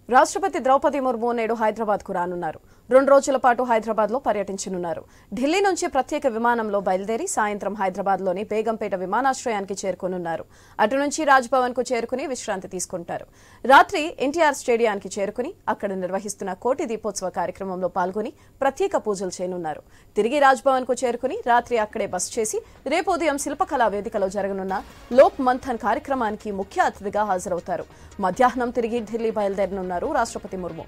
రాష్ట్రపతి ద్రౌపది ముర్ము నేడు హైదరాబాద్ కు రానున్నారు. 2 రోజుల పాటు హైదరాబాద్ లో పర్యటించనున్నారు. ఢిల్లీ నుంచి ప్రత్యేక విమానంలో బయలుదేరి సాయంత్రం హైదరాబాద్ లోని బేగంపేట విమానాశ్రయానికి చేరుకోనున్నారు. అటు నుంచి రాజ్ భవన్ కు చేరుకుని విశ్రాంతి తీసుకుంటారు. రాత్రి ఎన్టీఆర్ స్టేడియానికి చేరుకుని అక్కడ నిర్వహిస్తున్న కోటి దీపోత్సవ కార్యక్రమంలో పాల్గొని ప్రత్యేక పూజలు చేయనున్నారు. తిరిగి రాజ్ భవన్ కు చేరుకుని రాత్రి అక్కడే బస చేసి రేపు ఉదయం శిల్పకళా వేదికలో జరగనున్న లోక్ మంథన్ కార్యక్రమానికి ముఖ్య అతిథిగా హాజరవుతారు. మధ్యాహ్నం తిరిగి ఢిల్లీ బయలుదేరనున్నారు రాష్ట్రపతి ముర్ము.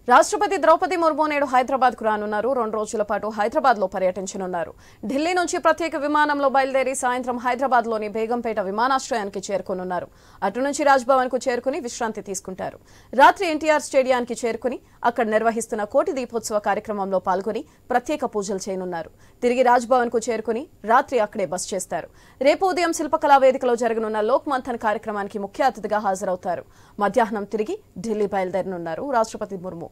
రాష్ట్రపతి ద్రౌపది ముర్ము నేడు హైదరాబాద్ కు రానున్నారు. 2 రోజుల పాటు హైదరాబాద్ లో పర్యటించనున్నారు. ఢిల్లీ నుంచి ప్రత్యేక విమానంలో బయలుదేరి సాయంత్రం హైదరాబాద్ లోని బేగంపేట విమానాశ్రయానికి చేరుకోనున్నారు. అటు నుంచి రాజ్ భవన్ కు చేరుకుని విశ్రాంతి తీసుకుంటారు. రాత్రి ఎన్టీఆర్ స్టేడియానికి చేరుకుని అక్కడ నిర్వహిస్తున్న కోటి దీపోత్సవ కార్యక్రమంలో పాల్గొని ప్రత్యేక పూజలు చేయనున్నారు. తిరిగి రాజ్ భవన్ కు చేరుకుని రాత్రి అక్కడే బస చేస్తారు. రేపు ఉదయం శిల్పకళా వేదికలో జరగనున్న లోక్ మంథన్ కార్యక్రమానికి ముఖ్య అతిథిగా హాజరవుతారు. మధ్యాహ్నం తిరిగి ఢిల్లీ బయలుదేరనున్నారు రాష్ట్రపతి ముర్ము.